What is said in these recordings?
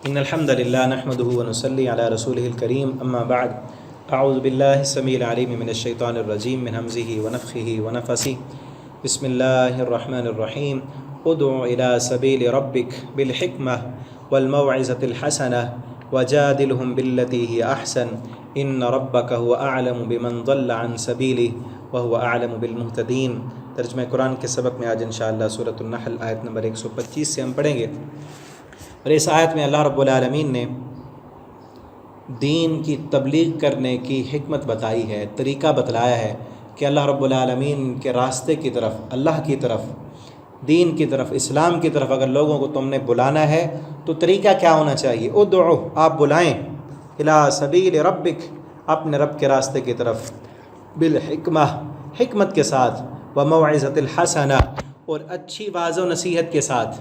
إن الحمد لله نحمده ونصلي على رسوله الكريم أما بعد أعوذ بالله السميع العليم من الشيطان الرجيم من همزه ونفخه ونفثه بسم الله الرحمن الرحيم ادع إلى سبيل ربك بالحكمة والموعظة الحسنة وجادلهم بالتي هي أحسن إن ربك هو أعلم بمن ضل عن سبيله وهو أعلم بالمهتدين۔ ترجمہ قرآن کے سبق میں آج انشاءاللہ سورۃ النحل آیت نمبر 125 سے ہم پڑھیں گے، اور اس آیت میں اللہ رب العالمین نے دین کی تبلیغ کرنے کی حکمت بتائی ہے، طریقہ بتلایا ہے کہ اللہ رب العالمین کے راستے کی طرف، اللہ کی طرف، دین کی طرف، اسلام کی طرف اگر لوگوں کو تم نے بلانا ہے تو طریقہ کیا ہونا چاہیے؟ ادعو، آپ بلائیں، الی سبیل ربک، اپنے رب کے راستے کی طرف، بالحکمہ، حکمت کے ساتھ، وموعظۃ الحسنہ، اور اچھی واعظ و نصیحت کے ساتھ،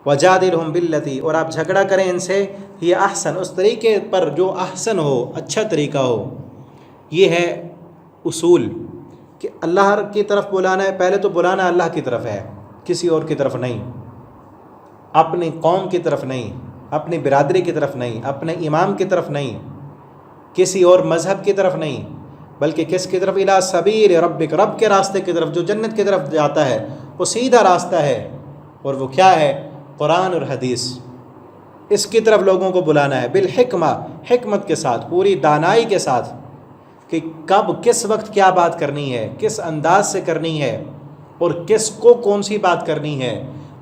وجادلہم باللتی، اور آپ جھگڑا کریں ان سے، یہ احسن، اس طریقے پر جو احسن ہو، اچھا طریقہ ہو۔ یہ ہے اصول کہ اللہ کی طرف بلانا ہے، پہلے تو بلانا اللہ کی طرف ہے، کسی اور کی طرف نہیں، اپنی قوم کی طرف نہیں، اپنی برادری کی طرف نہیں، اپنے امام کی طرف نہیں، کسی اور مذہب کی طرف نہیں، بلکہ کس کی طرف؟ الی سبیل ربک، رب کے راستے کی طرف، جو جنت کی طرف جاتا ہے، وہ سیدھا راستہ ہے، اور وہ کیا ہے؟ قرآن اور حدیث، اس کی طرف لوگوں کو بلانا ہے، بالحکمہ، حکمت کے ساتھ، پوری دانائی کے ساتھ، کہ کب کس وقت کیا بات کرنی ہے، کس انداز سے کرنی ہے، اور کس کو کون سی بات کرنی ہے،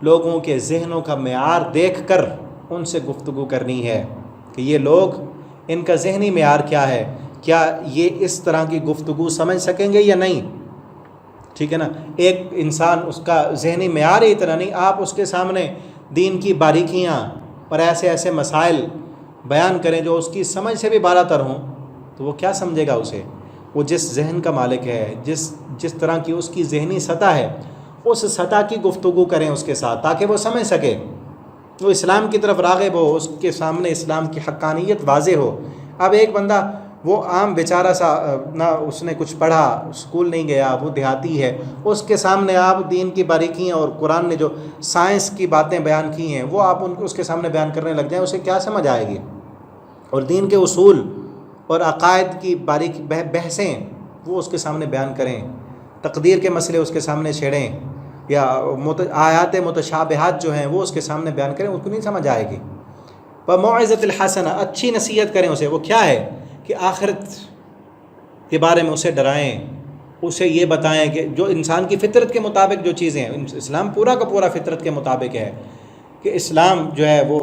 لوگوں کے ذہنوں کا معیار دیکھ کر ان سے گفتگو کرنی ہے کہ یہ لوگ، ان کا ذہنی معیار کیا ہے، کیا یہ اس طرح کی گفتگو سمجھ سکیں گے یا نہیں، ٹھیک ہے نا؟ ایک انسان، اس کا ذہنی معیار ہی اتنا نہیں، آپ اس کے سامنے دین کی باریکیاں اور ایسے ایسے مسائل بیان کریں جو اس کی سمجھ سے بھی بالا تر ہوں، تو وہ کیا سمجھے گا اسے؟ وہ جس ذہن کا مالک ہے، جس طرح کی اس کی ذہنی سطح ہے، اس سطح کی گفتگو کریں اس کے ساتھ، تاکہ وہ سمجھ سکے، وہ اسلام کی طرف راغب ہو، اس کے سامنے اسلام کی حقانیت واضح ہو۔ اب ایک بندہ، وہ عام بیچارہ سا، نہ اس نے کچھ پڑھا، اسکول نہیں گیا، وہ دیہاتی ہے، اس کے سامنے آپ دین کی باریکیاں اور قرآن نے جو سائنس کی باتیں بیان کی ہیں وہ آپ اس کے سامنے بیان کرنے لگ جائیں، اسے کیا سمجھ آئے گی؟ اور دین کے اصول اور عقائد کی باریک بحثیں وہ اس کے سامنے بیان کریں، تقدیر کے مسئلے اس کے سامنے چھیڑیں، یا آیات متشابہات جو ہیں وہ اس کے سامنے بیان کریں، اس کو نہیں سمجھ آئے گی۔ وموعظۃ الحسنہ، اچھی نصیحت کریں اسے، وہ کیا ہے؟ کہ آخرت کے بارے میں اسے ڈرائیں، اسے یہ بتائیں کہ جو انسان کی فطرت کے مطابق جو چیزیں ہیں، اسلام پورا کا پورا فطرت کے مطابق ہے، کہ اسلام جو ہے وہ،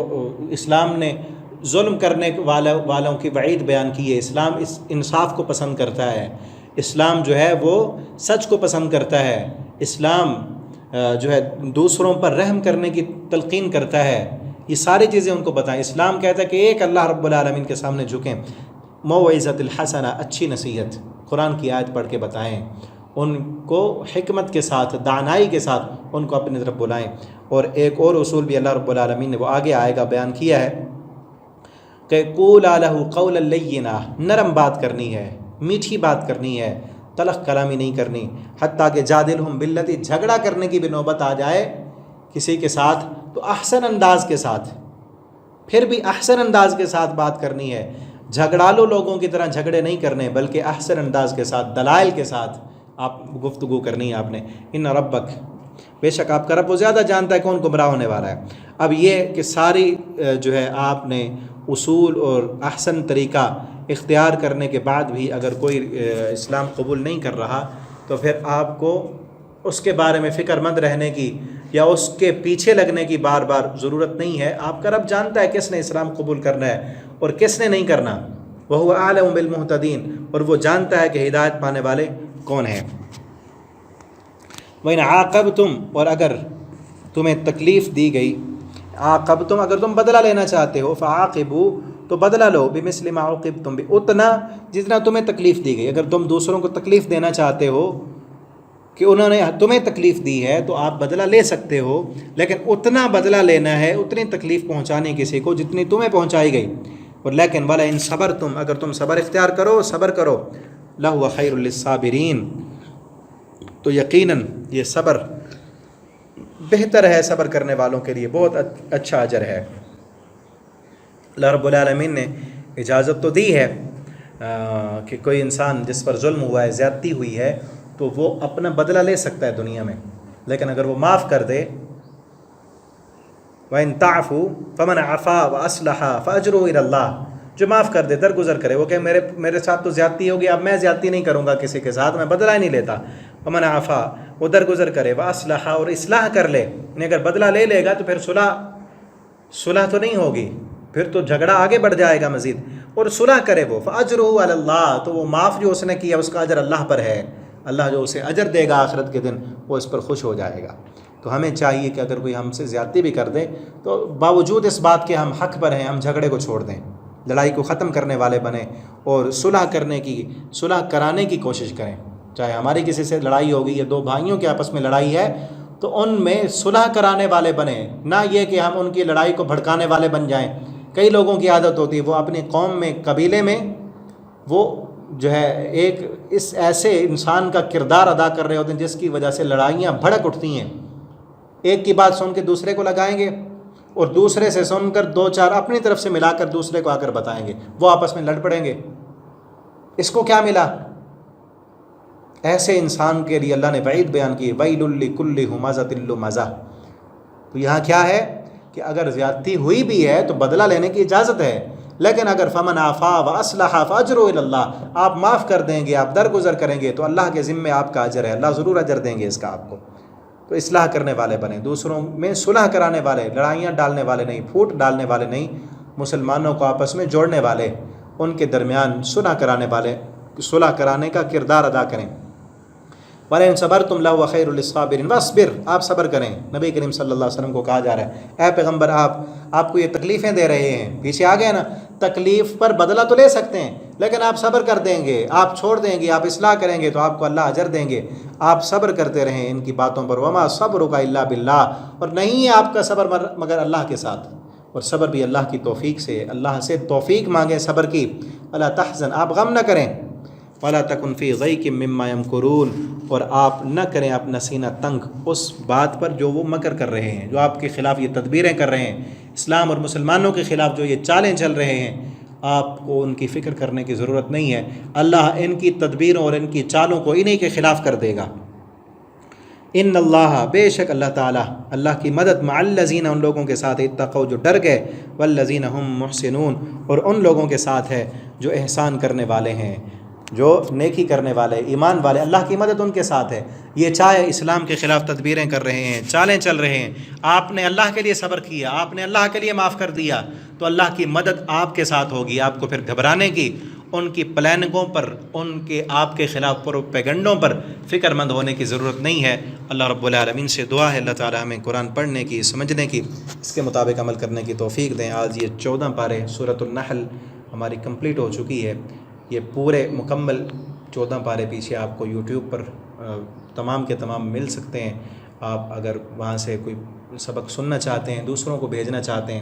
اسلام نے ظلم کرنے والوں کی وعید بیان کی ہے، اسلام اس انصاف کو پسند کرتا ہے، اسلام جو ہے وہ سچ کو پسند کرتا ہے، اسلام جو ہے دوسروں پر رحم کرنے کی تلقین کرتا ہے، یہ ساری چیزیں ان کو بتائیں۔ اسلام کہتا ہے کہ ایک اللہ رب العالمین کے سامنے جھکیں۔ موعظۃ الحسنہ، اچھی نصیحت، قرآن کی آیت پڑھ کے بتائیں، ان کو حکمت کے ساتھ، دانائی کے ساتھ ان کو اپنی طرف بلائیں۔ اور ایک اور اصول بھی اللہ رب العالمین نے وہ آگے آئے گا بیان کیا ہے کہ قولا لہ قولا لینا، نرم بات کرنی ہے، میٹھی بات کرنی ہے، تلخ کلامی نہیں کرنی، حتیٰ کہ جادلہم باللتی، جھگڑا کرنے کی بھی نوبت آ جائے کسی کے ساتھ تو احسن انداز کے ساتھ، پھر بھی احسن انداز کے ساتھ بات کرنی ہے، جھگڑالو لوگوں کی طرح جھگڑے نہیں کرنے، بلکہ احسن انداز کے ساتھ، دلائل کے ساتھ آپ گفتگو کرنی ہے آپ نے۔ ان ربک، بے شک آپ کا رب وہ زیادہ جانتا ہے کون گمراہ ہونے والا ہے۔ اب یہ کہ ساری جو ہے آپ نے اصول اور احسن طریقہ اختیار کرنے کے بعد بھی اگر کوئی اسلام قبول نہیں کر رہا تو پھر آپ کو اس کے بارے میں فکر مند رہنے کی یا اس کے پیچھے لگنے کی بار بار ضرورت نہیں ہے۔ آپ کا رب جانتا ہے کس نے اسلام قبول کرنا ہے اور کس نے نہیں کرنا، وَهُوَ أَعْلَمُ بِالْمُهْتَدِينَ، اور وہ جانتا ہے کہ ہدایت پانے والے کون ہیں۔ وَإِنْ عَاقَبْتُمْ، اور اگر تمہیں تکلیف دی گئی، عاقبتم، اگر تم بدلہ لینا چاہتے ہو، فعاقبوا، تو بدلہ لو، بمثل ما عوقبتم به، اتنا جتنا تمہیں تکلیف دی گئی۔ اگر تم دوسروں کو تکلیف دینا چاہتے ہو کہ انہوں نے تمہیں تکلیف دی ہے تو آپ بدلہ لے سکتے ہو، لیکن اتنا بدلہ لینا ہے، اتنی تکلیف پہنچانی کسی کو جتنی تمہیں پہنچائی گئی۔ اور لیکن وَلَئِن صَبَرْتُمْ، اگر تم صبر اختیار کرو، صبر کرو، لَهُوَ خَيْرٌ لِلصَّابِرِينَ، تو یقیناً یہ صبر بہتر ہے صبر کرنے والوں کے لیے، بہت اچھا اجر ہے۔ اللہ رب العالمین نے اجازت تو دی ہے کہ کوئی انسان جس پر ظلم ہوا ہے، زیادتی ہوئی ہے، تو وہ اپنا بدلہ لے سکتا ہے دنیا میں، لیکن اگر وہ معاف کر دے، وَإِن تَعْفُوا فَمَنْ عَفَا وَأَصْلَحَ فَأَجْرُهُ إِلَى اللَّهِ، جو معاف کر دے، درگزر کرے، وہ کہ میرے ساتھ تو زیادتی ہوگی، اب میں زیادتی نہیں کروں گا کسی کے ساتھ، میں بدلہ نہیں لیتا، وَمَنْ عَفَا، وہ درگزر کرے، وَأَصْلَحَ، اور اصلاح کر لے، اگر بدلہ لے لے گا تو پھر صلح تو نہیں ہوگی، پھر تو جھگڑا آگے بڑھ جائے گا مزید، اور صلح کرے وہ، فَأَجْرُهُ عَلَى اللَّهِ، تو وہ معاف جو اس نے کیا اس کا اجر اللہ پر ہے، اللہ جو اسے اجر دے گا آخرت کے دن وہ اس پر خوش ہو جائے گا۔ تو ہمیں چاہیے کہ اگر کوئی ہم سے زیادتی بھی کر دے تو باوجود اس بات کے ہم حق پر ہیں، ہم جھگڑے کو چھوڑ دیں، لڑائی کو ختم کرنے والے بنیں اور صلح کرانے کی کوشش کریں۔ چاہے ہماری کسی سے لڑائی ہوگی یا دو بھائیوں کے آپس میں لڑائی ہے تو ان میں صلح کرانے والے بنیں، نہ یہ کہ ہم ان کی لڑائی کو بھڑکانے والے بن جائیں۔ کئی لوگوں کی عادت ہوتی ہے وہ اپنی قوم میں، قبیلے میں، وہ جو ہے ایک اس ایسے انسان کا کردار ادا کر رہے ہوتے ہیں جس کی وجہ سے لڑائیاں بھڑک اٹھتی ہیں، ایک کی بات سن کے دوسرے کو لگائیں گے اور دوسرے سے سن کر دو چار اپنی طرف سے ملا کر دوسرے کو آ کر بتائیں گے، وہ آپس میں لڑ پڑیں گے، اس کو کیا ملا؟ ایسے انسان کے لیے اللہ نے وعید بیان کی، وَيْلٌ لِكُلِّ هُمَزَةٍ لُمَزَةٍ۔ تو یہاں کیا ہے کہ اگر زیادتی ہوئی بھی ہے تو بدلہ لینے کی اجازت ہے، لیکن اگر فَمَنْ عَفَا وَأَصْلَحَ فَأَجْرُهُ إِلَى اللَّهِ، آپ معاف کر دیں گے، آپ درگزر کریں گے تو اللہ کے ذمے آپ کا اجر ہے، اللہ ضرور اجر دیں گے اس کا آپ کو۔ تو اصلاح کرنے والے بنیں، دوسروں میں صلح کرانے والے، لڑائیاں ڈالنے والے نہیں، پھوٹ ڈالنے والے نہیں، مسلمانوں کو آپس میں جوڑنے والے، ان کے درمیان صلح کرانے والے، صلح کرانے کا کردار ادا کریں۔ وَلَئِن صَبَرْتُمْ لَهُوَ خَيْرٌ لِّلصَّابِرِينَ، وَاصْبِرْ، آپ صبر کریں۔ نبی کریم صلی اللہ علیہ وسلم کو کہا جا رہا ہے، اے پیغمبر آپ کو یہ تکلیفیں دے رہے ہیں، پیچھے آ گئے نا، تکلیف پر بدلہ تو لے سکتے ہیں لیکن آپ صبر کر دیں گے، آپ چھوڑ دیں گے، آپ اصلاح کریں گے تو آپ کو اللہ اجر دیں گے، آپ صبر کرتے رہیں ان کی باتوں پر۔ وَمَا صَبْرُكَ إِلَّا بِاللَّهِ، اور نہیں ہے آپ کا صبر مگر اللہ کے ساتھ، اور صبر بھی اللہ کی توفیق سے، اللہ سے توفیق مانگیں صبر کی۔ وَلَا تَحْزَنْ، آپ غم نہ کریں۔ وَلَا تَكُنْ فِي ضَيْقٍ مِّمَّا يَمْكُرُونَ، اور آپ نہ کریں اپنا سینہ تنگ اس بات پر جو وہ مکر کر رہے ہیں، جو آپ کے خلاف یہ تدبیریں کر رہے ہیں، اسلام اور مسلمانوں کے خلاف جو یہ چالیں چل رہے ہیں، آپ کو ان کی فکر کرنے کی ضرورت نہیں ہے، اللہ ان کی تدبیروں اور ان کی چالوں کو انہی کے خلاف کر دے گا۔ ان اللہ، بے شک اللہ تعالیٰ، اللہ کی مدد مع الذین، ان لوگوں کے ساتھ، اتقوا جو ڈر گئے، والذین هم محسنون، اور ان لوگوں کے ساتھ ہے جو احسان کرنے والے ہیں، جو نیکی کرنے والے، ایمان والے، اللہ کی مدد ان کے ساتھ ہے۔ یہ چاہے اسلام کے خلاف تدبیریں کر رہے ہیں، چالیں چل رہے ہیں، آپ نے اللہ کے لیے صبر کیا، آپ نے اللہ کے لیے معاف کر دیا تو اللہ کی مدد آپ کے ساتھ ہوگی۔ آپ کو پھر گھبرانے کی، ان کی پلاننگوں پر، ان کے آپ کے خلاف پروپیگنڈوں پر فکر مند ہونے کی ضرورت نہیں ہے۔ اللہ رب العالمین سے دعا ہے اللہ تعالیٰ ہمیں قرآن پڑھنے کی، سمجھنے کی، اس کے مطابق عمل کرنے کی توفیق دیں۔ آج یہ 14 پارے سورۃ النحل ہماری کمپلیٹ ہو چکی ہے۔ یہ پورے مکمل 14 پارے پیچھے آپ کو یوٹیوب پر تمام کے تمام مل سکتے ہیں۔ آپ اگر وہاں سے کوئی سبق سننا چاہتے ہیں، دوسروں کو بھیجنا چاہتے ہیں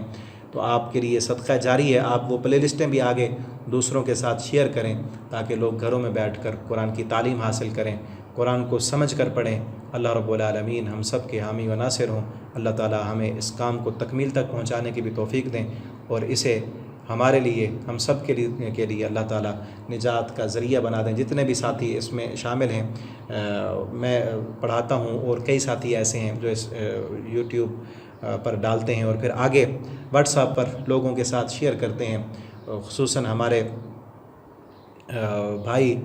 تو آپ کے لیے صدقہ جاری ہے، آپ وہ پلے لسٹیں بھی آگے دوسروں کے ساتھ شیئر کریں تاکہ لوگ گھروں میں بیٹھ کر قرآن کی تعلیم حاصل کریں، قرآن کو سمجھ کر پڑھیں۔ اللہ رب العالمین ہم سب کے حامی و ناصر ہوں۔ اللہ تعالیٰ ہمیں اس کام کو تکمیل تک پہنچانے کی بھی توفیق دیں اور اسے ہمارے لیے، ہم سب کے لیے اللہ تعالیٰ نجات کا ذریعہ بنا دیں۔ جتنے بھی ساتھی اس میں شامل ہیں، میں پڑھاتا ہوں اور کئی ساتھی ایسے ہیں جو اس یوٹیوب پر ڈالتے ہیں اور پھر آگے واٹس ایپ پر لوگوں کے ساتھ شیئر کرتے ہیں۔ خصوصاً ہمارے بھائی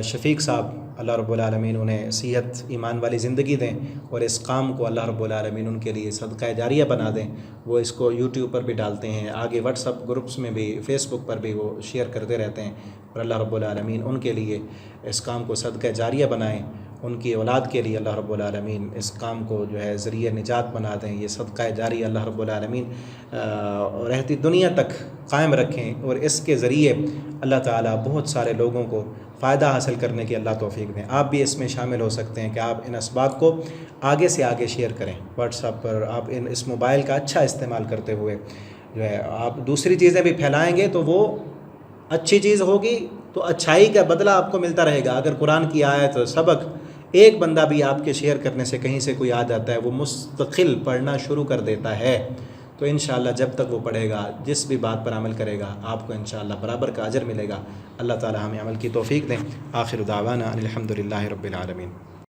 شفیق صاحب، اللہ رب العالمین انہیں صحت ایمان والی زندگی دیں اور اس کام کو اللہ رب العالمین ان کے لیے صدقہ جاریہ بنا دیں۔ وہ اس کو یوٹیوب پر بھی ڈالتے ہیں، آگے واٹس ایپ گروپس میں بھی، فیس بک پر بھی وہ شیئر کرتے رہتے ہیں، اور اللہ رب العالمین ان کے لیے اس کام کو صدقہ جاریہ بنائیں، ان کی اولاد کے لیے اللہ رب العالمین اس کام کو جو ہے ذریعہ نجات بنا دیں۔ یہ صدقہ جاریہ اللہ رب العالمین رہتی دنیا تک قائم رکھیں اور اس کے ذریعے اللہ تعالیٰ بہت سارے لوگوں کو فائدہ حاصل کرنے کی اللہ توفیق دیں۔ آپ بھی اس میں شامل ہو سکتے ہیں کہ آپ ان اسباق کو آگے سے آگے شیئر کریں واٹس ایپ پر۔ آپ اس موبائل کا اچھا استعمال کرتے ہوئے جو ہے آپ دوسری چیزیں بھی پھیلائیں گے تو وہ اچھی چیز ہوگی تو اچھائی کا بدلہ آپ کو ملتا رہے گا۔ اگر قرآن کی آیت سبق ایک بندہ بھی آپ کے شیئر کرنے سے کہیں سے کوئی آ جاتا ہے، وہ مستقل پڑھنا شروع کر دیتا ہے، تو انشاءاللہ جب تک وہ پڑھے گا، جس بھی بات پر عمل کرے گا، آپ کو انشاءاللہ برابر کا اجر ملے گا۔ اللہ تعالی ہمیں عمل کی توفیق دیں۔ آخر دعوانا ان الحمد للہ رب العالمین۔